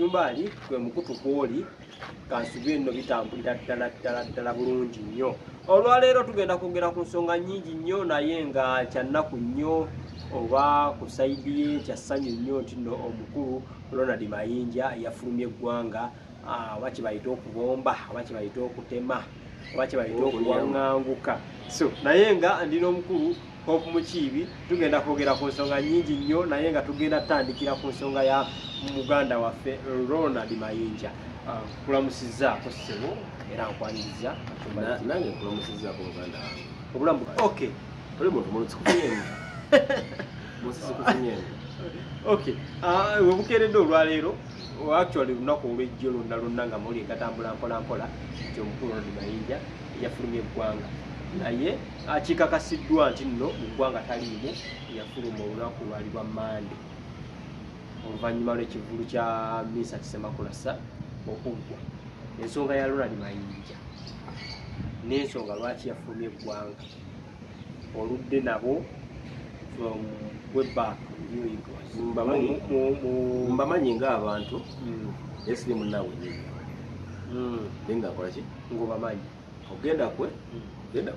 kachumbali kwe mukutu kwoli kansubye nno bitambulira ddala bulungi nnyo. Olwaleero tugenda kwogera ku nsonga nnyingi nnyo naye nga kyannaku nnyo oba ku sayidi ye kya ssanyu nnyo nti nno omukulu Ronald Mayinja yafulumya eggwanga oba kye bayita okubomba oba kye bayita okutema oba kye bayita okuwaŋŋanguka. So naye nga ndina omukulu Hope Mukiibi tugenda kwogera ku nsonga nnyingi nnyo naye nga tugenda tandikira ku nsonga ya muganda waffe Ronald Mayinja. Kulamusiza ko ssebo era nkwaniriza nange nkulamusiza ko muganda wange obulamu. Okay, oli muntu mulutsi kufunyemu musisi kufunyemu. Okay, webukeeredde olwaleero actually lunaku olw'ejjo lonna nga muli katambula mpola nti omukulu Ronald Mayinja yafulumya eggwanga naye kikakasiddwa nti nno mu ggwanga taliimu, yafuluma olunaku lwali lwa Mande oluvannyuma lw'ekivulu kya Misa Kisemakulasa okuggwa. Ensonga ya Ronald Mayinja n'ensonga lwaki yafulumya eggwanga oludde nabo from way back mbamanyi ng'abantu esiri munnawe nenga nkolaki ng'obamanyi ogenda kwe genda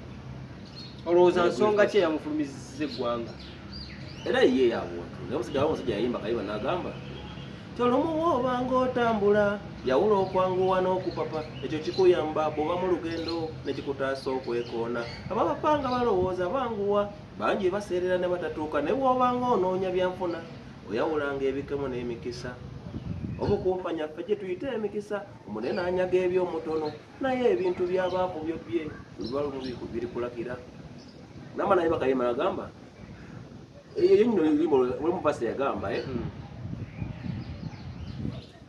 olowooza nsonga ki eyamufulumiziza eggwanga era ye yabuntu naye omusajja yayimba kayiba n'agamba tolumu obanga otambula yawula okwanguwa n'okupapa ekyo kikuyamba bw'oba mu lugendo nekikutaasa okwekoona. Ababapanga balowooza banguwa bangi baseerera ne batatuuka naye bw'obanga onoonya byanfuna oyawulanga ebikemo n'emikisa. Obukumpanya ffe gye tuyita emikisa omunene anyaga eby'omutono naye ebintu by'abaavu byo bye lubalumu biri kulakira. Nama naye bakayima agamba eyo nno olimu basi yagamba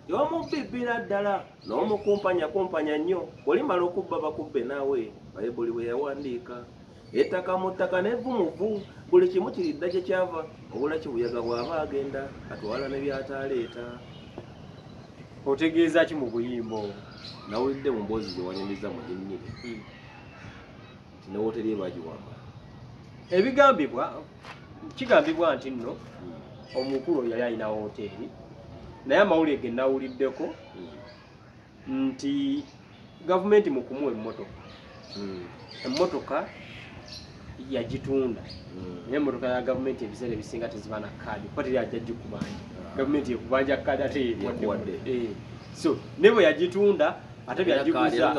y'omubbibira ddala n'omukumpanya nnyo olimala okubba bakubbe naawe. Bayibuli bwe yawandiika ettaka mu ttaka n'evvu mu vvu buli kimu kiridda gye kyava obula kibuyaga bw'aba agenda atwala ne by'ataaleeta. otegeeza ki mu buyimbo? Nawulidde mu mboozi gye wanyumiza mu nnyini nti ne wooteri ye baagiwamba. Kigambibwa nti nno omukulu yali alina wooteri naye amawulire ge nawuliddeko nti gavumenti mu kumuwa emmotoka yagitunda naye emmotoka ya gavumenti ebiseera ebisinga teziba na kaadi kuba teri ajja gikubanja. Gavumenti ekubanja kaadi ate yewadde. So ne bwe yagitunda ate byagiguza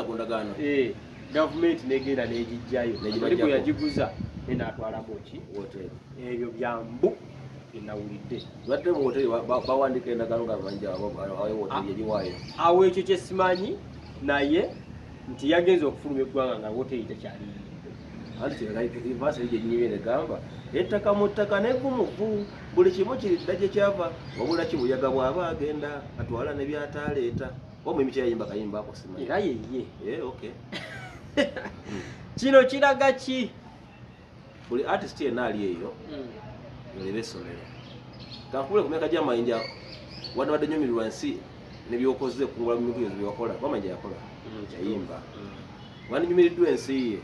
gavumenti negenda negijjayo aliko yagiguza nenatwalamu ki ebyo byambu enawulidde badde mu hoteli bawandika endagaano nga banja hoteli eriwaayo awo ekyo kyesimanyi naye nti yagenza okufuluma eggwanga nga hoteli tekyaliyo. anti ivasi gye nnyimye negamba ettaka mu ttaka n'evvu mu vvu buli kimu kiridda gye kyava wabula kibuyaga bw'aba agenda atwala ne by'ataaleeta. Omu emiti yayimba kayimba ako simanyi era yeye. Okay. Kino kiraga ki? Buli artist yenna ali eyo oleba essomero kankubule ku myaka gya Mayinja wadde nyumirwa nsi nebyokoze kungula mu bintu byewakola Mayinja yakola yayimba wanyumiriddwa ensi ye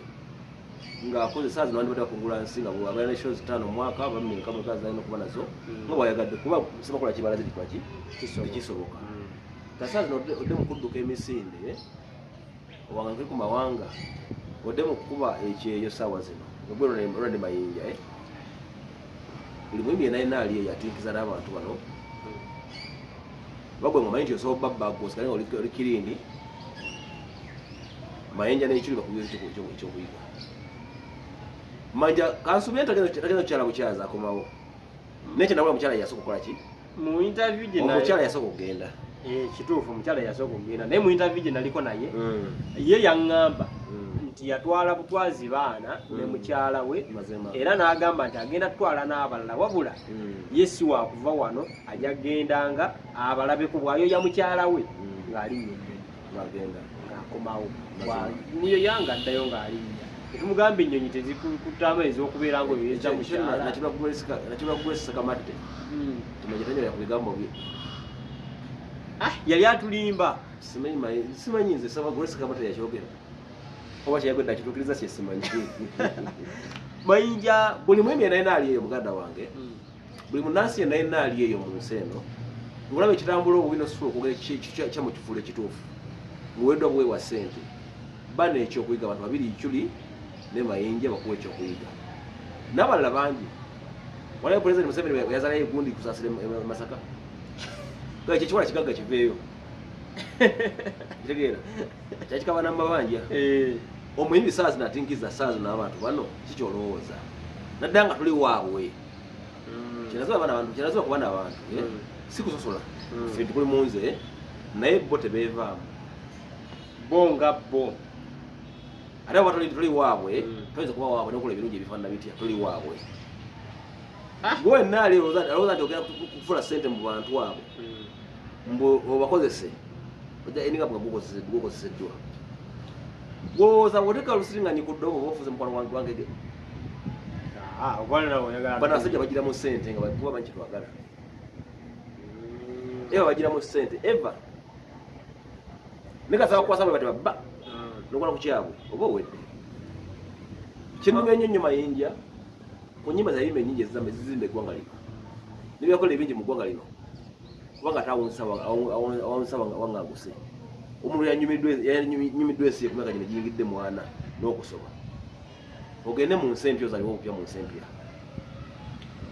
ng'akoze saa zino wandibadde bakungula nsi nga bw'abaana ne shows 5 mu mwaka bamminka mu kazi alina okuba nazo nga bwayagadde kuba Semakola kibala ziri twaki tekisoboka. Saa zino odde mu kudduka emisinde obanga nkuli ku mawanga odde mu kukuba ekyeyo ssaawa zino ogwe Ronald Mayinja buli mwimi yenna yenna ali eyo atinkiza n'abantu bano bagwe mu Mayinja osobola babbago sikali nga oli kirindi Mayinja n'ekiri bakubira ekyokuyiga. Mayinja kansubye tagenda kukyala bukyaza akomawo nekyo nabula mukyala yasooka okukola ki mu interview gye omukyala yasooka okugenda kituufu omukyala yasooka okugenda naye mu interview gye naliko naye ye yaŋŋamba nti yatwala butwazi baana ne mukyala we era n'agamba nti agenda tutwala n'abalala wabula ye si wakuva wano ajja gendanga abalabeku bw'ayoya mukyala we ng'alinnya ng'agenda ng'akomawo niyo yanga addayo ng'alinnya. Tumugamba ennyonyi tezikutama ez'okubeera nga oyeza mukyala nakibwa kugwesa kamatte tumanye tanyala yakubigamba bye yali atulimba simanyi nze saba Grace kamatte yakyogera oba kyeyagwedde akituukiriza kye simanyi. Mayinja buli mwemi yenna yenna ali eyo muganda wange buli munansi yenna yenna ali eyo mu nsi eno ngulabe kitambula obubino sulu okugera kya mu kifulo ekituufu muweddwa buweebwa ssente bana ekyokuyiga abantu babiri Ichuli ne Mayinja bakuwa ekyokuyiga n'abalala bangi walayo President Museveni yazalayo gundi kusasira Masaka kale kyekiwala kigagga kiveeyo kitegeera kyakikaba namabanja omuyimbi saazi natinkiza saazi n'abantu bano kikyolowooza naddanga tuli waabwe kinazoba kuba n'abantu sikusosola ffe tukuli munze naye bo tebeevaamu bonga bo ate aba tuli waabwe toyinza kuba waabwe nokola ebirungi ebifaanana bitya tuli waabwe gwenna alowooza nti ogenda kufuna ssente mu bantu abo mbu obakozese ojja eninga bwe gukozeseddwa gwolowooza bwoteka lusiringanyi ku ddobo oba ofuze mukwano wangege bano abasajja bagiramu ssente nga kuba banyi kitwagala eba bagiramu ssente eva nekasaba kukwasa bwe bati babba nokola ku kyabwe oba owedde kinnuma ennyo nnyo Mayinja ku nnyimba zayimba ennyingi ezizimba eggwanga lino nebyakola ebingi mu ggwanga lino kubanga tawonsa wangaguse omuntu yanyumiddwa ensi ekumeka gino giyingidde mwana n'okusoma ogende mu nsi empya ozaliwo opya mu nsi empya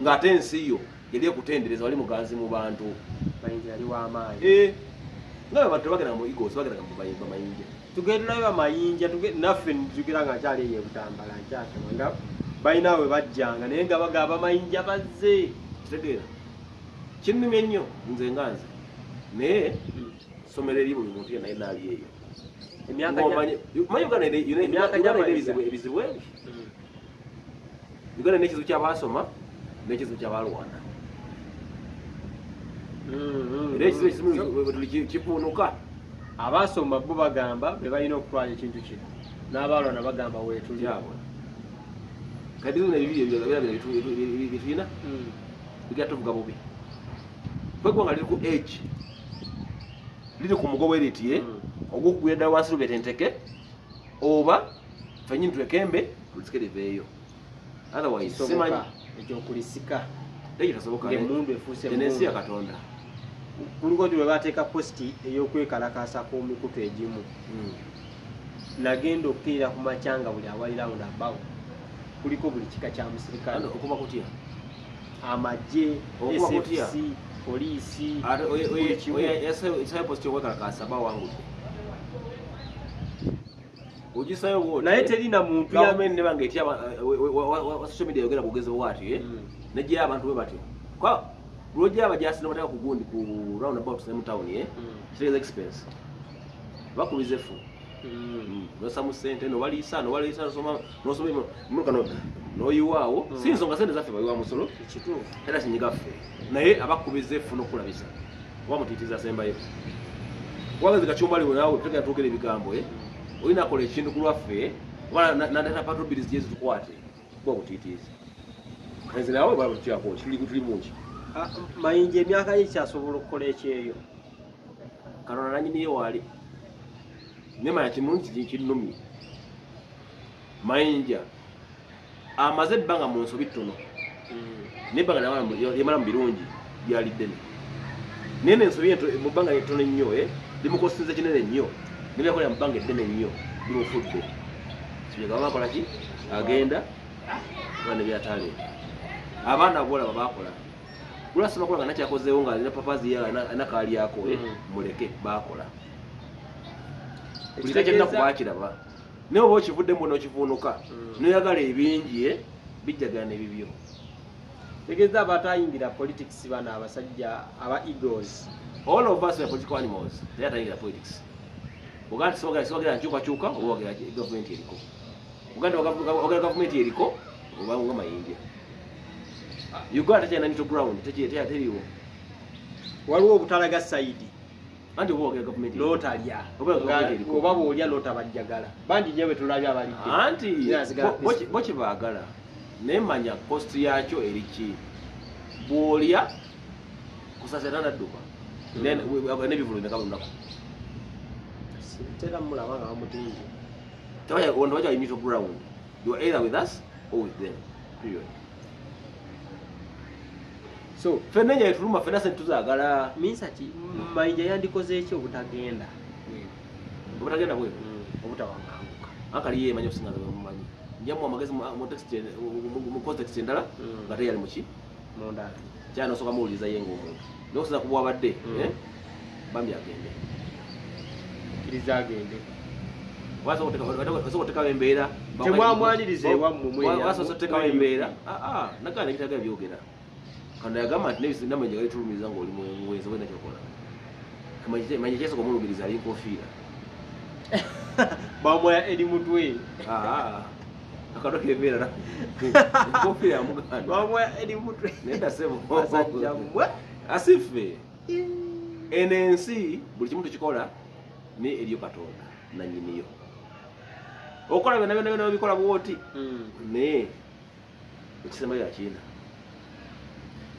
ng'ate ensi yo yali ekutendereza wali muganzi mu bantu Mayinja yali w'amaanyi nga bantu tebagenda mu Igos bagenda mu Mayinja tugenda nayo Mayinja naffe nzijukira nga kyali eyo Butambala nkyasoma nga balina we bajjanga naye nga bagamba Mayinja bazze kitegeera kinnumya ennyo nze nganze naye somero eri buli muntu yenna yenna ali eyo Uganda ebizibu ebi Uganda n'ekizibu ky'abaasoma n'ekizibu ky'abalwana era ekizibu kivuunuka abaasoma bo bagamba be balina okutwala ekintu kino n'abalwana bagamba weetuli kati bino bitulina bigenda tuvuga bubi kweggwanga liri ku age liri ku mugobo eriti ogwokugwira ddala wansi lubetenteke oba fenyini twekembe tulisike liveeyo otherwise simanyi ekyokulisika ekitasoboka emundu efuuse ensi ya Katonda kuliko nti bwe bateeka positi ey'okwekalakasa kw'emikutu egimu nagenda okukkirira ku macyanga buli awalirawo nabawo kuliko buli kika kya musirikale okuba kutya amagye SFC poliisi esayo positi okwekalakasa bawangudde ogisayo bwoti naye terina muntu gavumenti ne banga etya wa social media yogera bugezi bwati nejja abantu bwe batyo kwa bulojja abajasi n'abataka ku gundi ku roundabout ne mu town kitegeeza expense bakubize fu nosamu ssente nobaliisa nosoma mulukano noyiwaawo si nsonga sente zaffe bayiwa musolo ekituufu era kinyigaffe naye abakubize fu n'okulabisa oba mutiitiza asembayo wagezi kacumbali naawe tegera tuukera ebigambo olina akola ekintu ku lwaffe oba nandeta patro bills gye zitukwate kuba butiitiizi nze nawe balabutyako tuli mungi Mayinja emyaka ye kyasobola okukola ekyeyo Katonda nanyiniye waali nemanya kinungi kinnumye Mayinja amaze ebbanga mu nsobi ttono nebbanga yamala mu birungi byali ddene naye nensobi mu bbanga ettono ennyo limukosinze kinene nnyo nebyakolera mu bbanga eddene nnyo bimufudde kibegaba bakola ki agenda oba nebyatale abaana boolaba bakola ulasoma kola nga nakyakozeewo ng'alina papazi anakaalyako muleke bakola buli kyakyennaku baakiraba naye oba okivuddemu n'okivuunuka noyagala ebingi bijjagana ebibyo tegeeza abatayingira politics bana abasajja aba Eagles all of us are political animals naye atayingira politics Uganda siwagera nkyukakyuka oba wagera gavumenti eriko Uganda wagera gavumenti eriko oba nga Mayinja Uganda tekyalina neutral ground teriwo waliwo obutalaga sayidi anti oba wagera gavumenti n'otalya oba bw'olya n'otabajjagala bandi nyewe tulabye abalidde anti bo kye baagala naye manya cost yakyo eriki bw'olya kusasira nadduka n'ebivulu bimeka buli lunaku tera mulaba nga bamutinje tewajja neutral ground you are either with us or with them period So fenna nja tuluma fenna sente tuzagala minsa ki Mayinja yandikoze ekyo obutagenda obutagenda bwe obutawanganguka akali ye manyi okusinga mumanyi njamu amagezi mu text mu context endala nga teyali muki mundala kyano soka muwuliza ye ng'omuntu n'okusinza ku bwabadde bambi agende kiriza agende wasobola otekawo embeera temwamwaniriza ewammwe wasobola otekawo embeera nagana ebitagala byogera kanda yagamba nti Mayinja galitulumiza ng'oli muwenzi olina kyokola Mayinja kyesooka omulumiriza ali nkofiira bamwaya eri mutwe akadoka embeera enkofiira yamuganda bamwaya eri mutwe nedasebo asajjamwe asife eno ensi buli kimu tukikola ne eriyo Katonda nanyiniyo okola byonna bikola bwoti naye ekisembayo yakina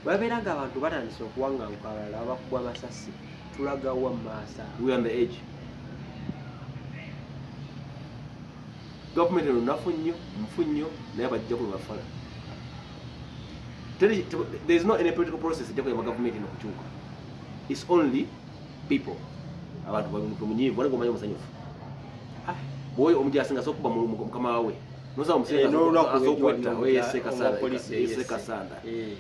babeera nga abantu batandise okuwanganguka abalala abakubwa amasasi tulagawa mu maaso we on the edge government eno nafu nnyo naye bajja kulubafala there is no any political process ejja kuyamba government eno kukyuka it's only people abantu munyivu wali ngomanyi omusanyufu boyo omuja asinga sokuba mukama wawe noza omuseka sanda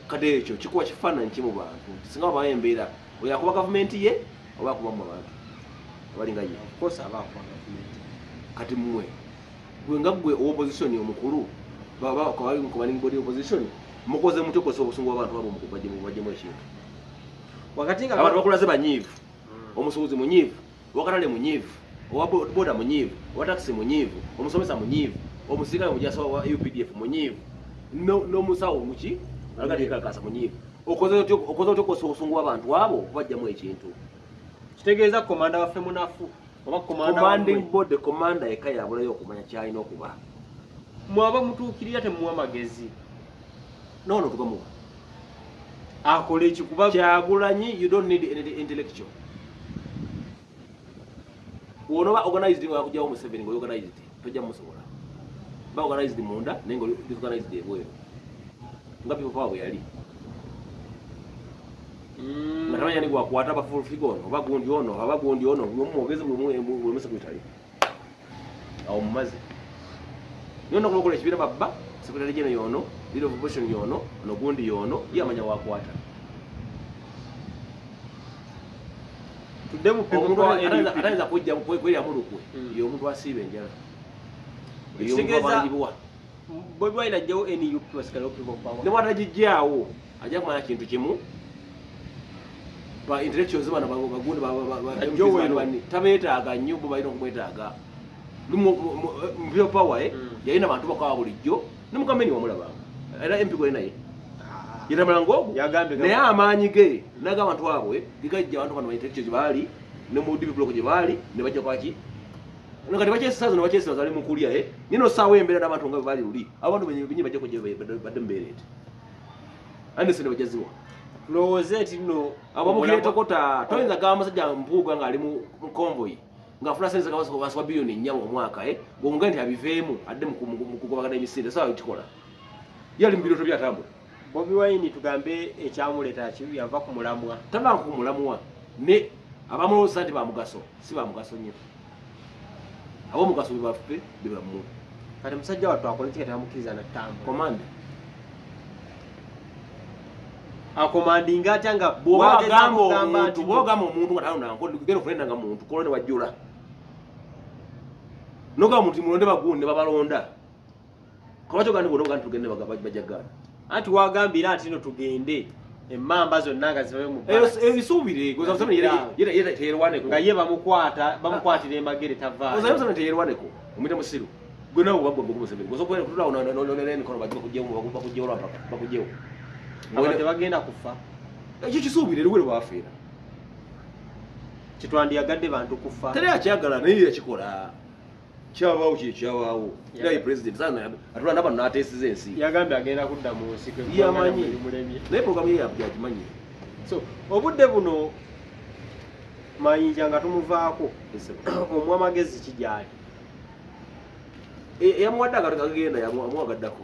kade ekyo kikuwa kifaananyi kimu bantu singa babaye embeera oyo akuba gavumenti ye oba akuba mu bantu abalinga ye kati mmwe gwe nga gwe opposition omukulu baba kubaling body opposition mukoze mutyo kosa obusungu bw'abantu abo mukubajjemu ekintu wakati nga abantu bakulaze banyiivu omusuubuzi munyiivu wakatale munyiivu owa boda munyiivu owa taxi munyiivu omusomesa munyiivu omusirikale mujasa wa UPDF munyiivu n'omusawo muki alagalikakasa munyiivu okoze otyo kosa obusungu bw'abantu abo okubajjamu ekintu kitegeeza komanda waffe munafu oba commanding board commander yekka yabulayo okumanya kyalina okuba mwaba mutuukirira temuwa magezi nono tugamuwa akole ekikuba Kyagulanyi you don't need any intellectual wonoba organized wakujjawo Museveni nga organized tojja musobola ba organized munda naye nga disorganized ebweru nga people power yali natamanya ni gwakwata bafull figure ono oba gundi ono mwogezi buli secretary awo mumaze nyo nakulokola ekibiina babba secretary general yono leader of opposition yono ono gundi yono yamanya wakwata tudde mu people atayinza kujja kwera mulukwe ye omuntu asiiba enjala kitegeeza Bobi Wine ajjawo NUP basikale people power ne bwatagijjaawo ajja kumanya kintu kimu ba intellectuals bana bagundi tabeetaaga nnyo bo balina okumwetaaga people power yalina abantu bakawa bulijjo ne mukameni wamulabanga era MP gwe naye yetamala ngogo naye amaanyi ge naga abantu abwe gigajja abantu bano intellectuals baali ne mu DP block gye baali ne bajja kwaki nakati bakyesazo ne bakyesazo ali mukulya nino saawa embeera n'abantu nga baali luli abantu benyi bajja kujja badde mbeerete andi sene bajaziwa lowooze no abamukireta toyinza gaba musajja mpuuga ng'ali mu convoy ng'afuna sente zakabaswa biliyoni 4 mu mwaka gonga nti abiveemu adde mu kugobagana emisinde sawa ekikola yali mu birooto byatambula Bobi Wine tugambe ekyamuleeta yava ku mulamwa tava ku mulamwa ne abamulowooza nti bamugaso si bamugaso nnyo ab'omugaso bebaffe bebamu kati musajja wattu akola ekikata amukkiriza natambula komanda akomandinga atya nga bwogamba omuntu nga talonagenda okulenda nga muntu kolone wajjula nogamba muntu mulonde bagunde babalonda kabakyo gandi bonoga nti tugende bajjagaana anti wagambira nti no tugende emmamba zonna nga zibayo mu ebisuubire teyerwaneko nga ye bamukwatira emagere tavaayo teyerwaneko omwite musiru gwe nawe bagwamuseveni gosokutulaonenikono bakugjewo aba tebagenda kufa ekyo kisuubire eriwe lwafeera kitwandiyagadde bantu kufa teri akyagala naye yakikola kyabaawo kyekyabaawo era ye president atulanda bano n'ateesiza ensi yagambye agenda kudda mu nsi yamanyi naye programu ye yagimanyi so obudde buno Mayinja nga tumuvaako omuwa magezi kigyali yamuwadde agenda yamuwagaddako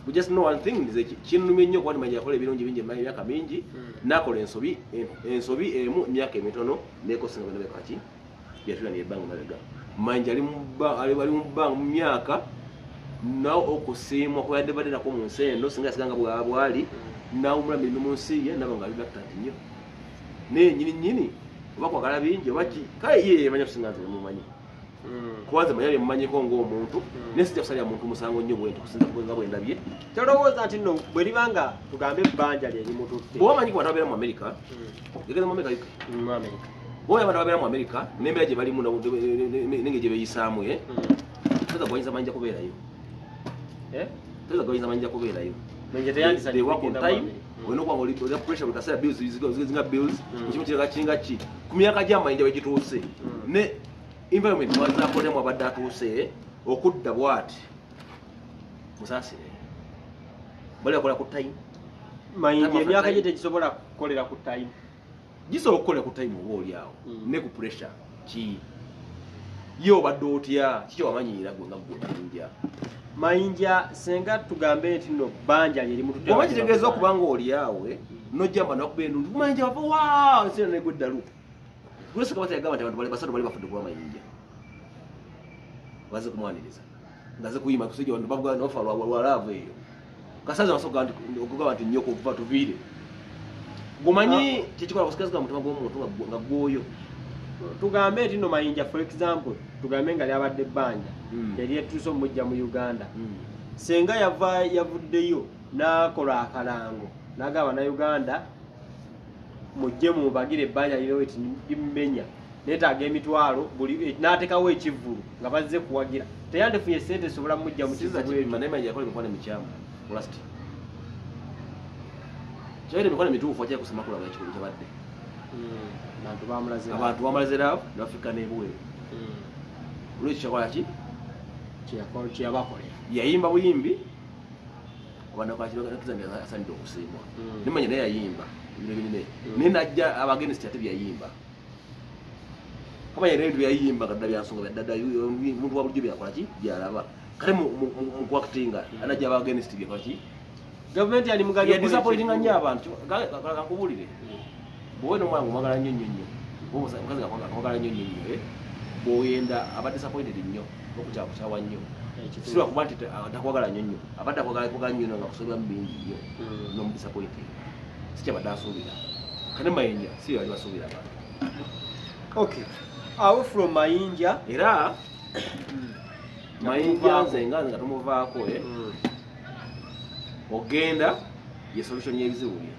we just know one thing nze kinumye nnyo kwani Mayinja yakola ebirungi bingi emyaka mingi nakola ensobi emu emyaka emitono nekosinga bino bekaki byatula n'ebbanga mabega Mayinja ali mu bbanga mu myaka nawo okusiimwa kuyadde badde nako mu nsi eno singa yasiganga bwali nawumula mirimu mu nsi ye naba nga alibaktati nnyo naye nyini oba kwagala bingi oba ki kale ye manya kusinga nze mumanyi kubanza manya lyemumanyiko ng'omuntu naye sijja kusalira muntu musango nnyo bwenti kusinza nga bwendabye tolowooza nti nno bwe libanga tugambe ebbanja lye limututte bw'oba manyi ku bantu ababeera mu Amerika yageza mu Amerika bw'oba abantu ababeera mu Amerika n'embeera gye balimu nenge gye beeyisaamu toza gwanyisa Mayinja kubeerayo toza gwanyisa Mayinja kubeerayo they work on time olina okuba olina pressure buli kaseera bills zizinga bills ekimu kirala kiringa ki ku myaka gya Mayinja we gituuse ne environment wazakolemu abadde atuuse okudda bwati musaasire bali akola ku time Mayinja emyaka gye tegisobola kukolera ku time gisobola okukolera ku time oba oli awo ne ku pressure ki ye obadde otya kiki wamanyira gwe nga gwe Mayinja senga tugambe nti nno bbanja lye limututte oba kitegeeza okuba nga oli awe nojjamba nakuba endundu Mayinja wava wa nsina negwe eddalu gwese kabata yagamba nti abantu bali basatu bali bafudde kuba Mayinja baze kumwaniriza ngaze kuyima kusijja abantu bavuga nofa lwalaavu eyo kasaza nasoga okugamba nti nnyoko okuva tuviire gumanyi kyekikola kusikazika mutima gw'omuntu nga gwoyo tugambe nti nno Mayinja for example tugambe nga lyabadde ebbanja eryetuuse omujja mu Uganda senga yavuddeyo n'akola akalango n'agamba na Uganda mujje mubagire ebbanja liriwo eti limumenya neetaaga emitwalo n'ateekawo ekivvulu nga bazze kuwagira teyandifunye sente esobola mujja mu Mayinja yakola emikono emikyamu plastic kyaire emikono emituufu akira kusema kulaba ekikulu kyabadde abantu bamulaze laavu ne bafika n'ebweru olwekyo kyakola ki kyeyabakolera yayimba buyimbi asanidde okusiimwa nemanya naye yayimba ebiro binene naye najja abagenesti ate byayimba kamanya nebintu byayimba nga ddala byansonga ddala muntu wa bulijjo byakola ki byalaba kale mukuakitinga anajja abagenesti byakola ki gavumenti ali mugabi yadisappointinga nnyo abantu kakubulire bwowe nomwana omwagala nnyo nnyo nnyo omukazi akwagala nnyo nnyo nnyo bw'oyenda aba disappointed nnyo okukyawa nnyo si lwakuba nti takwagala nnyo nnyo abadde akwagala nnyo nga kusoberwamu bingi nnyo nomudisappointed si kyabadde asuubira kane Mayinja si bali basuubira abantu okay awo from Mayinja era Mayinja nze nga tumuvaako ogenda ye solution y'ebizibu bye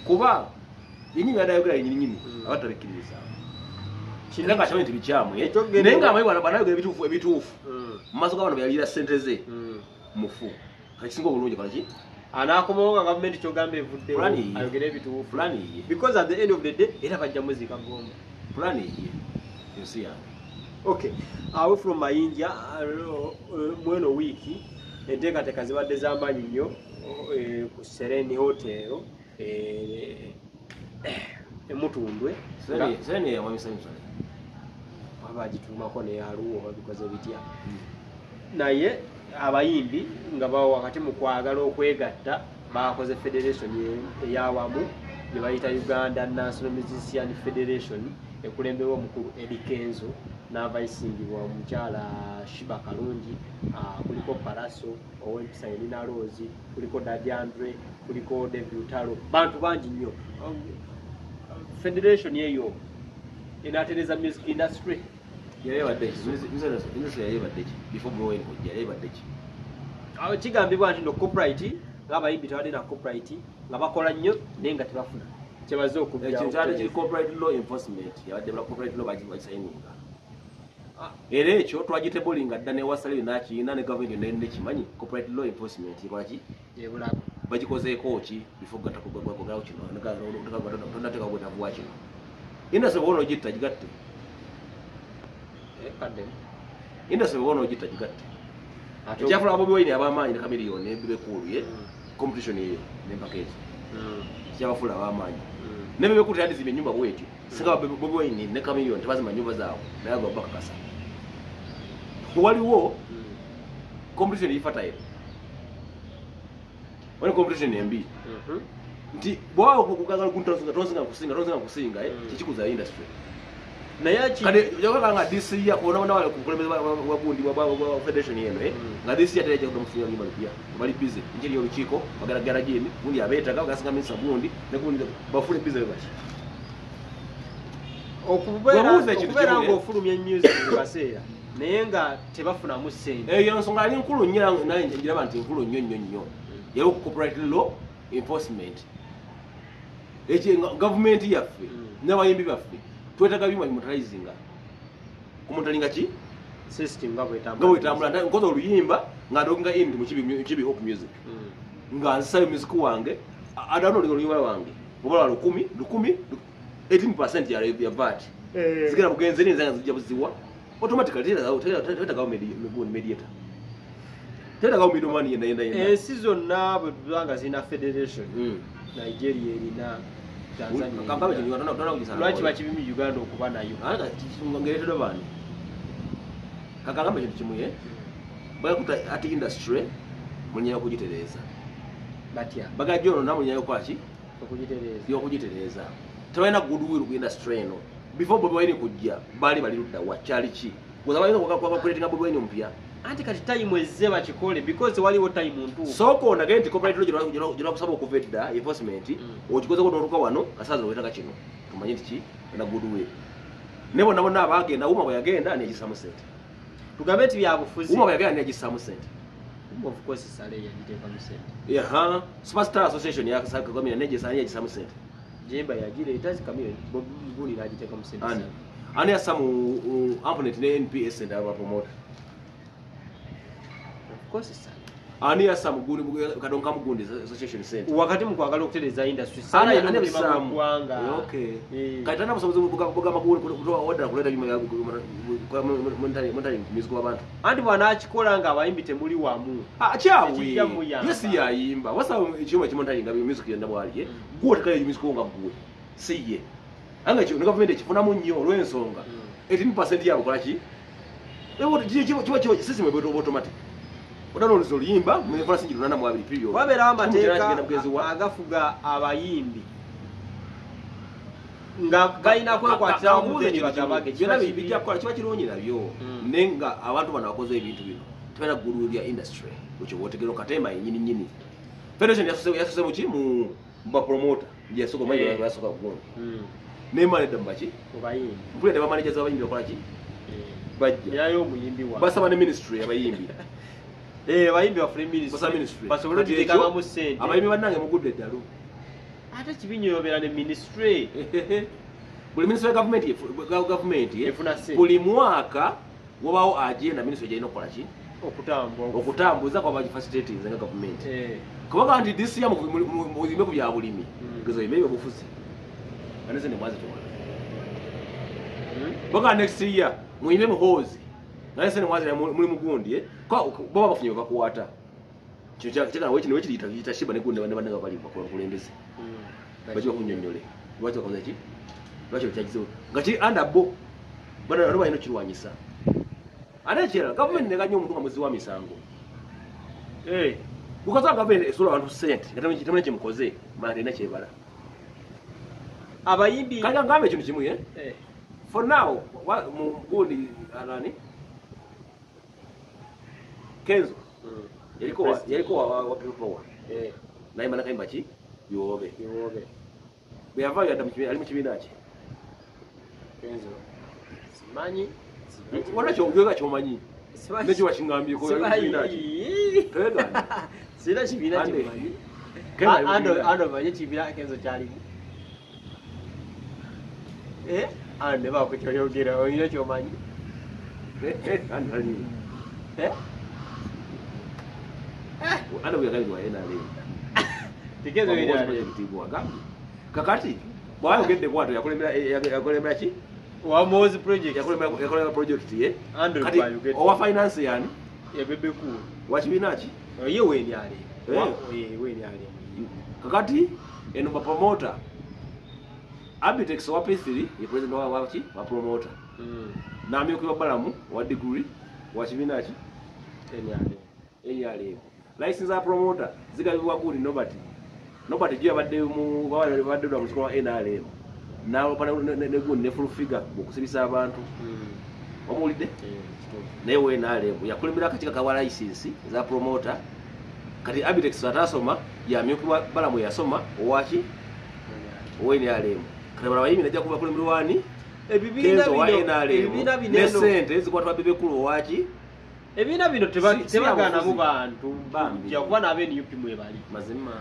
kuba yenyini adayogera yenyini abatabikiriza era nga kyabonye tibikyamu naye ng'amayi banayogera ebituufu mu maaso g'abantu beyalira ssente ze mufu kakisinga obulungi kalaki anaakomawo nga gavumenti kyogamba evuddewo ayogera ebituufu because at the end of the day era bajja muzika gomba pulani ye ensi yange okay awe from Mayinja mweno wiiki enteekateeka zibadde z'amaanyi nnyo ku Sereni Hotel emutundwe Sereni yawamisanyusa abagituumako neyaluwo babikoze bitya naye abayimbi nga bawo wakati mu kwagala okwegatta bakoze federation eyawamu gye bayita Uganda National Musician Federation ekulemberwa omukulu Edikenzo n'abayisingibwa omukyala Shiba Kalungi kuliko Paraso ow'empisa Elina Rose kuliko Daddy Andre kuliko David Utalo bantu bangi nnyo federation yeyo enatereza music industry kigambibwa nti no copyright ng'abayimbi tebadde na copyright nga bakola nnyo naye nga tebafuna kyebaze okubyaokubagisayininga era ekyo twagitebolinga dda newasalire nakiina ne gavumenti nekimanyi copyright law enforcement ekola ki bagikozeeko ki before gatakugagwagogalawo kino tonateeka bwetavuwa kino industry bwona ogitta gigatte industry bwona ogitta gigatte ekyafula Bobi Wine ab'amaanyi ne Chameleone nebibekuulye competition eyo nempaketi kyabafula ab'amaanyi nebibekulu teyandizimba ennyumba bwetyo singa Bobi Wine ne Chameleone tebazimba nnyumba zaabwe naye agwa bakakasa waliwo competition eyifatayiro wali competition embi nti bwao kugagala kuntonzinga kusinga kichikuza industry na yachi kade yoga nga this year kuona wale kukulemeza wabundi wa federation yeno nga this year tereje kudomfunya nyuma pia bali busy injili yo luchiko bagaragara jini bundi abeta gasinga misa bundi nekundi bafule busy bachi okubera ngo fulumya music baseera naye nga tebafuna mu sente yo nsonga ali nkulu nnyo naye ngira bantu nkulu nnyo yero corporate law enforcement government yaffe n'abayimbi baffe twetaaga bimwe mutalizinga kumutalinga ki system nga bwetambula nkoze oluyimba nga ndoginga indi mu kibi hop music nga nsayo music wange adanolinga oluyimba wange obala 10 18% ya VAT zigera bugenze ninza zijja buziwa automatically tetagawo mediator tetagawo middleman yenda season na bwe tubanga zina federation Nigeria erina Tanzania kangaba kinyo tona kujisana lwachi bakibimi Uganda okuba nayo ngeretedo bani kakangamba kintu kimuye bakuta ati industry munyaya kujitereza batya bagajono na munyaya kwaki okujitereza tabaina goodwill ku industry eno before Bobi Wine kujja bali ludda wachali ki kuza bali kwa creating Bobi Wine mpya anti kati time ezze bakikole because waliwo time ntu soko na genti corporate jira kusaba okuvetda enforcement okikoze ko noruka wano kasaza wetaka kino tumanyi ki na goodwill nebo nabona abagenda uma bayagenda ne gisamu set tugambe eti byabufuzi uma bayagenda ne gisamu set of course sale yagiteka mu set yeah superstar association ya kasaka kamina ne gisamu set jemba yagire itazi kamile buni najiteka mu set ani asamu amponent ne NPS and aba promoter ani asa muguni kadonka mugundi association center wakati mkwagala okutereza industry sana ino kuwanga okay katana musobozi buga maguni kutoa order kuleta bima montani music wabantu andi bwana akikola nga abayimbi temuli wamu achawi yes yayimba wasa ichuma chimontani nga music yenda bwali gwote kale music nga gwe siye anga cyo government chifuna mu nnyo olw'ensonga 18% yabo kolaki ewo chibo system automatic odano oluyimba mwefana sinjiro nana mwabiri period wabera amateeka agafuga abayimbi nga gaina kwekwatira omuzenyi batabage byona bijja kukola kiba kironyera byo nenga abantu bana bakoze ebintu bino tubera guru ya industry ucho wotegero katema nyini federation yasose muki mu promoter ya soko mayi ya soko kugono nemale dambachi kubayimbi mpule de manager z'abayimbi bakola ki bajja yayo muyimbi wa basaba ne ministry abayimbi bayimbi wa free ministry basobola kutekanga mu sente abayimbi bannange mugudde ddalo ate kibinyobera ne ministry buli ministry government buli mwaka wabawo agenda ministry ejja inokola ki okutambuza kwa facilities nga government kubanga nti this year muyimbe ku bya bulimi gezo yimbe obufuzi aneze ne mwazi tuwa baka next year muyimbe muhozi naye sene mwazi muli mugundi kwa baba bafunye bakuwata cyo cyakana wechi newechi litashiba ne gundi bane bali bakora kulembeze baje kunyonyole baje koza ki baje cyagizo ngati andabo bana ndo bayino kirwanyisa arechera government ne ganyo omuntu muzi wa misango ukaza government esura abantu sente ngatamwe kimukoze mande na chebala abayimbi kanga ngambe kintu kimu for now mugundi anani Kenzo yaliko wa people na imana kaimba ki yobe beyava yadda ali mu kibina ki Kenzo simanyi wala cyo ugega cyo manyi nejo washingambye ko ali mu kibina ki tega sira kibina ki ando banye kibina Kenzo cyali ande ba ko cyo yogera oyo cyo manyi andani ana buyagaidwa ena leo tikezo ina kitibwaga kakati bwayo gende kwato yakolembera ki wa mozi project yakolembera project andrew kati owa finance yani ya bebe ku wachibinachi ye weni ali weni ali kakati eno ba promoter Abitex wa P3 ye president wa ki wa promoter na myo kwa balamu wa degree wachibinachi eni ali license za promoter zigabibwa guli nobody gye badde mu badde mu muziko wa NRM nawo pana ne guli ne full figure bokusibisa abantu omulide naye we NRM yakulembera akakiika kawa license za promoter kati Abitex atasoma yamyukibwa balamu yasoma owaki we NRM kati bala bayimi najja kuba kulemberwani ebibiina bino sente ezikwatwa bebekulu owaki ebiina bino tebagana mu bantu yakuba n'abe NUP mwebali mazima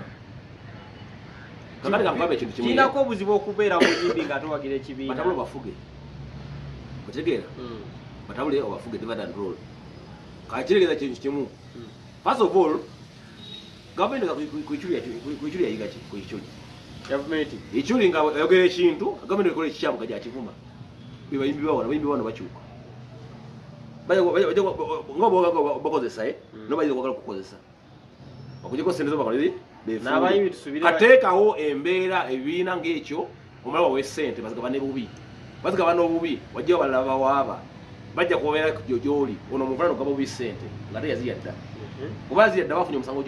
kakati kamukabe ekintu kimwe kinako obuzibu okubeera mu yimbi nga towagira ekibiina batabule bafuge otegeera batabule obafuge divide and roll kakiregeza kintu kimu first of all gavumenti kuichuli yayiga ki kuichuli gavumenti ichuli nga yogera ekintu gavumenti ekola ekikyamu kajja akivuma bayimbi bawona bakyuka bakozesa nobayinza okwagala okukozesa okujjako sente zobakolere n'abayimbi tusubire kateekawo embeera ebibiina ng'ekyo omala wawe sente bazigaba n'obubi wajja balala bawaaba bajja kubabeera gyoli ono omuvulano gaba bubi sente nga teyaziyadda kuba ziyadda bafunye omusango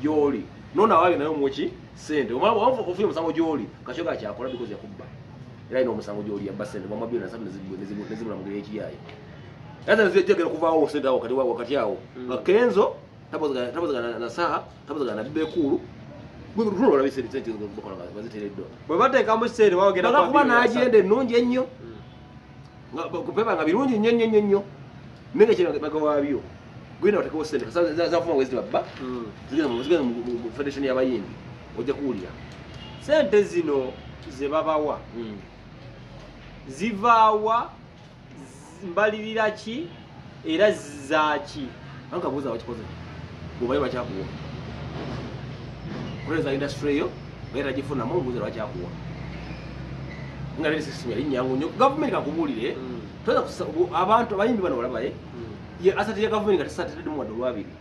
gyoli nona waayo naye omuki sente ofunye omusango gyoli kakyo gakyakola because yakubba era ina omusango gyoli yabba sente bwama bilioni 3 nezibula mugere ekiyaayo ate nezijagala okuvaawo sente awo wakati awo kenzo tabozagana na saha tabozagana na bibekulu rulola bisente baziteereddwa bwe bateekamu sente bawogera kuba n'agenda ennungi ennyo kupepa nga birungi nnyo nenge kyebagawaabyo gwina oteekawo sente zafuma wezi babba zigenda mu federation y'abayimbi ojja kuwulira sente zino ze babawa zivaawa mbalirira ki era zaaki ankabuuza wakikoze bwebaye lwakyakuwa kuleza industry eyo baye tagifunamu mbuuze lwakyakuwa nga lero system yali nnyangu nnyo gavumenti kakubuulire toza abantu abayimbi bano balabaye asati ya gavumenti nga tesatedde mu wadde olwabiri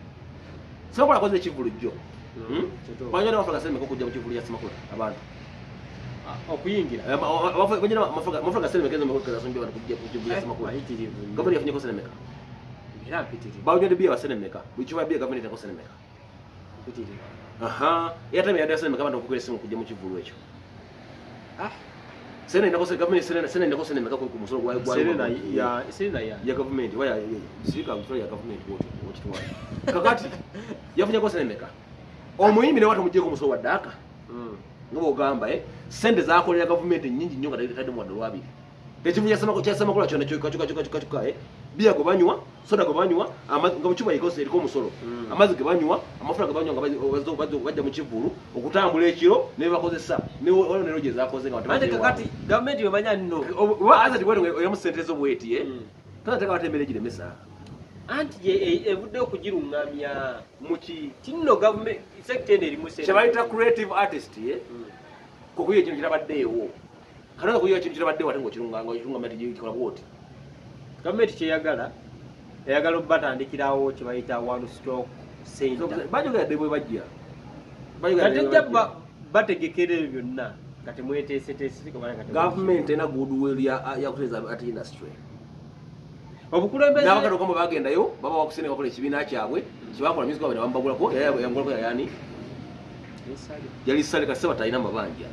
sibakola koze ekivulujjo banyana bafuga semeka okujja mu kivulu kya Semakula abantu okuyingira mafuga semeka ezomekazasombi abantu kujja ku kivulu kya Semakula gavumenti yafunyeko senemeka era mpitirivu bawonyode biya basenemeka buli kyo babiya gavumenti yako senemeka mpitirivu era tamenya yadde senemeka abantu okukwera esimu kujja mu kivulu ekyo Sena inakose government sena inakose nemeka ku musoro gwa sena ya government waya sika mfura ya government wote wachitwa kakati yafunya ko sena nemeka omuyimbi ne watu mujeko musoro wa daka ngobo ogamba sente zakolera government nyingi nnyo nga tadde mu wadde lwabiri tekivunya sama kola kyona kyuka biya go banywa soda go banywa nga muchuba ikose eriko musoro amazi ge banywa amafura ge banywa nga bajja mu kivulu okutambula ekiro ne bakozesa ne wano ne roje zakoze nga batamaje kakati government yomanya nno waza tiwero ya musente zo bweti tataka batembere gire mesa anti evudde okugirungamya muki tinno government sector eri musente chabaita creative artist kokuye kintu kirabaddeewo kana kuye kintu kirabaddeewo atengo kirungamya tijikola bwoti gavumenti kyeyagala eyagala batandikirawo kyebayita one stop center bajogera debwe bajja katejja bategekera ebyo byonna nga temweteeseteese gavumenti ena goodwill yakuteza art industry obukulembeze n'abakatokomo bagendayo baba wakusene bakola ekibiina kyabwe kyebakola music wabwe nebambagulako yangulako yani yali sale kaseba talina mabanja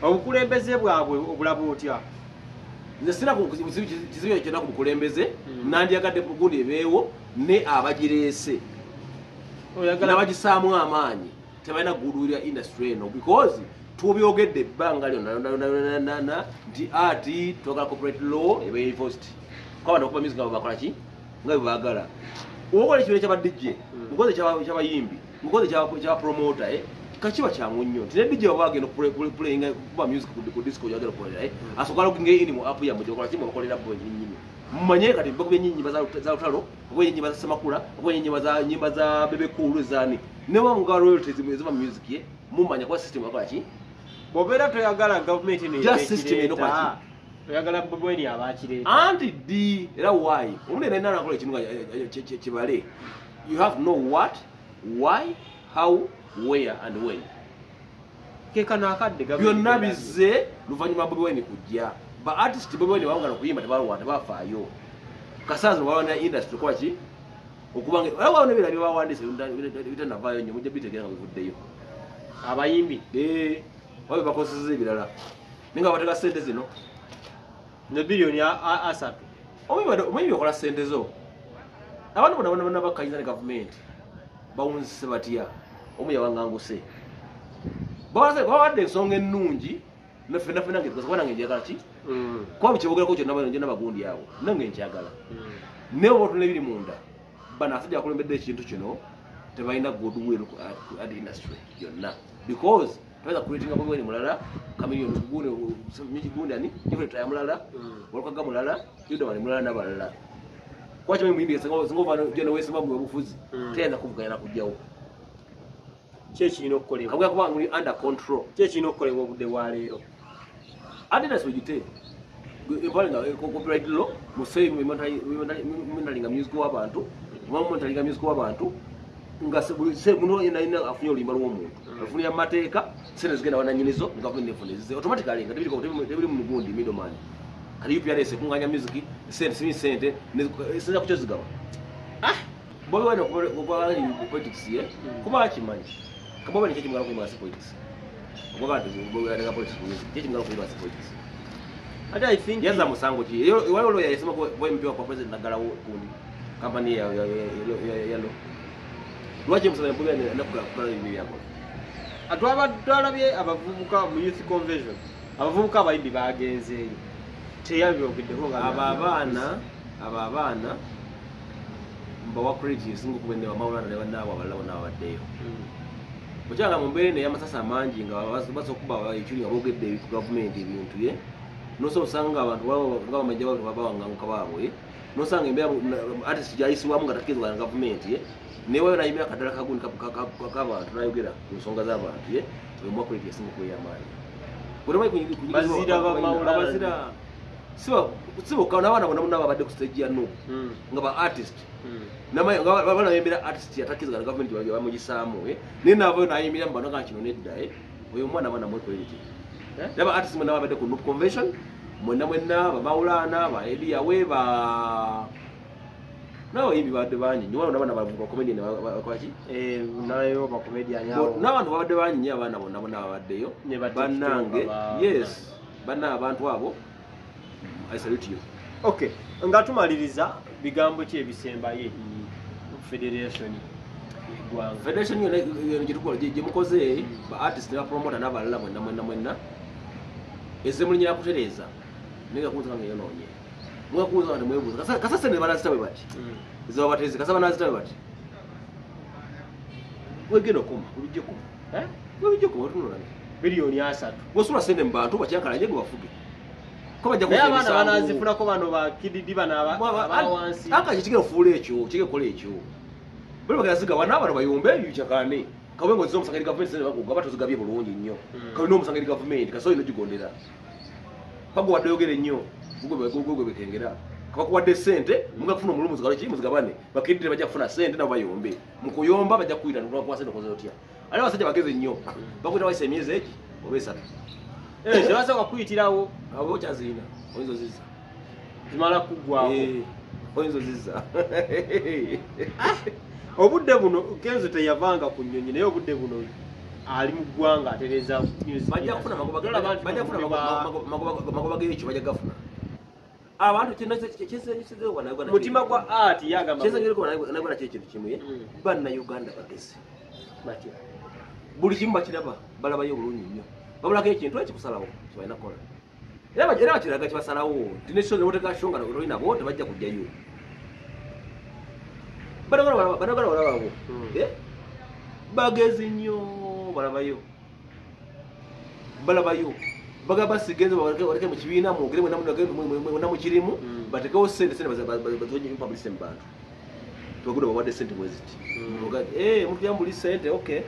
obukulembeze bwabwe obulaba otya nze sina kizibu kyonna ku bukulembeze nandyagadde gundi ebeewo ne abagireese n'abagisaamu amaanyi tebalina goodwill ya industry eno because tubyogedde ebbanga lyonna nti ati twagala corporate law ebeevost kwabantu okuba music abo bakola ki nga bwe baagala okola ekibiina kyaba DJ mukoze kyabayimbi mukoze kyaba promoter kachiba kyangu nnyo nti ne DJ baba bagenda playing kuba music ku disco yagala kukolera asokala kuginga ini mu app ya mujokola kimu bakolera bo nyinyi mmanye kati bakubye nyinyi za utalo bwo nyinyi za Semakula bwo nyimba za bebe kulu zani ne wa mga royalties ziba music mumanya kwa system yakola ki bobera toyagala government ne just system eno kwa toyagala bobweni abakireta anti di era why umune ne nana kola kinga kibale you have to know what why how where and when kekana akadde byonna bizze luvanyuma bobweni kujja ba artist bobweni wawanga okuyimba tebalwanda bafaayo kasazi walwana industry kwa ki okubange awo nebira byawandise bitanavayo nnyo mujja bitegera nga bivuddeyo abayimbi wabe bakoseza ebirala ninga bateka sente zino ne biliyoni asatu omuyimbi okola sente zo abantu bona bakkanyiza ne gavumenti bawunzise batya omu yawanganguse bawadde ensonga ennungi nafena ngebanange njagala ki kuba bikyobogerako kyonna nabagundi abo nange nkyagala naye oba otuna ebiri munda bano asajja akulembedde ekintu kino tebalina goodwill at industry yonna because taweza kuletinga bwebweni mulala kamiliyoni gundi ani jifretaya mulala walukaga mulala yudamani mulala nabalala kwaki muyimbi singova jona wesimbamu webufuzi teyinza kuvuganya kujjawo kyekirina okukolebwa kabwa kuba nguli under control kyekirina okukolebwa obudde bwa leero adinasi wegite empalinga copyright law musei mwendalinga music w'abantu mwendalinga music w'abantu nga muno yenayina afunye oluyimba lw'omuntu afunye amateeka sente zigenda wananyinizo gavumenti nefunizize automatically nga tebiri mu gundi middleman kali UPRS ekunganya music sente sinza ku kyozigaba bobi wena okubaali politics ye kuba akimanyi kaboba nikyo kimugala kuyimba si politics okuba nti bobiwanaga politics music kyo kimugala kuyimba si politics ate I think yaza musango ki waliwo lawyer yasema boy mpiwa kwa president nagala kundi kampani ya lo lwaki musana bobi nakukala ibiri yako twalabye abavubuka mu youth convention abavubuka abayimbi bagenzeeyo teyabyogeddeho abo abaana mbawa credit singa okubende bamawulana ne bannaabo abalala bonna babaddeyo okyanga mu mbeera eno ey'amasasi amangi nga basobola okuba ekiri nga boogedde ku gavumenti ebintu ye nosobola osanga abantu nga bamajja bawanganguka baabwe nosanga embeera artist gyayisibwamu nga takkirizibwa na gavumenti ye newayo nayimira akaddala kagundi k'abantu nayogera ku nsonga z'abantu ye omuwa credit esinga okweyamaanyi bazira siboka n'abaana bonna bonna babadde ku stage ya Nuupu nga ba artist bana bembera artist yatakkirizibwa na gavumenti bamugisaamu naye naavayo nayimirira mu bano nga kino nedda oyo omwana bana mwekoleki naba artist mwenna babadde ku Nuupu convention mwenna bamawulana ba ediyawe n'abayimbi babadde bangi nnyo waliwo n'abaana bavuga comedian bakwaki nayo bacomedian abo n'abantu babadde bangi nnyo abaana bonna bonna babaddeyo bannange yes banna abantu abo I salute you. Okay, nga tumaliriza bigambo ki ebisembayo federation y'eggwanga. Federation yo gitukola gye mukoze ba artist ne promoter n'abalala mwenna eze mulinyira kutereza ninga kuza nga yonoonye mwakuza nga mwebuza kasasa ne balazita bwe bati zo batezi kasaba nazita bwe bati wegeno kuma ubijje kuma ubijje kuma tunulana biliyoni 3 gosula sende mbantu bakyankala nje gwafuge naye abaana banazifunako bano bakididi banawansi akakitigera ofuula ekyo kigekole ekyo bali bagazigaba n'abantu bayombe ebyukyakane kawengo nziza omusangiri gavumenti sente bakugaba tozigabye bulungi nnyo kalina omusangiri gavumenti kasobola ino gigondera kaguwadde oyogere nnyo gugwe bekengera kabakuwadde sente mugakufuna omululu muzigabane bakididi bajja kufuna sente nabo bayombe mukuyomba bajja kuyita nolwakuwa sente okoze otya ali abasajja bageze nnyo bakuyita wayisa emyezi egi oba 3 tebasaba kuyitirawo abo kyazina oyinza ziza zimala kuggwaako oyinza ziza obudde buno Kenzo teyavanga ku nnyonyi naye obudde buno ali mu ggwanga atereza bajja kufuna magoba g'ekyo bajja gafuna abantu mutima gwa art yagambanaagona kyekintu kimu banna Uganda bagezi buli kimu bakiraba balabayo obulungi nnyo babulako ekintu ekikusalawo kibalina kukola era bakiraga kibasalawo tinesho newotekashonga olwolinabo tebajja kujjayo banagala balababo bagezi nnyo balabayo bagamba sigenze baleke mu kibiina mwogere mwena mukirimu batekewo sente publicity mu bantu tubaguda bawadde sente mweziti muntu yambuli sente okay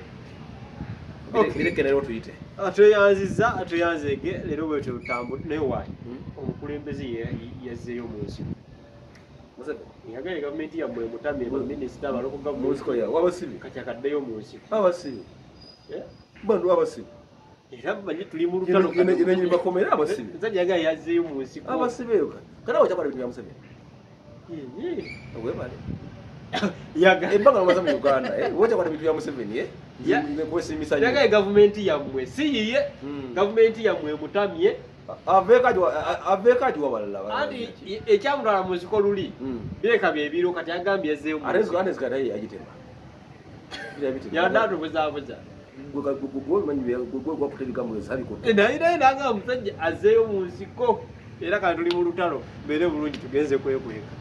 bireke leero tuyite atweyanzege leero bwetyo tutambula naye wayi omukulembeze yazzeeyo mu nsiko yagale gavumenti yammwe mutamye baminisita baloko gavumenti kakyakaddeyo mu nsiko abasibe bandu abasibe era bamanyi tuli mu lutalo bakomera abasibe musajja yagale yazzeeyo mu nsiko abasibe kana wakyakola bintu bya Museveni ogwebale yaga ebbanga lamaze mu Uganda wocha kwata bitu ya Museveni kwesimisa nnyo. yaga gavumenti yammwe si yiye gavumenti yammwe mutamye aveekaji wabalala anti ekyamutwala mu nsiko luli bireka byebiro kati agambye ezeemu anezikataye agitema yandatu buzaabuza naye nanga omusajja azeeyo mu nsiko era kati tuli mu lutalo mbeere bulungi tugenze kwekweka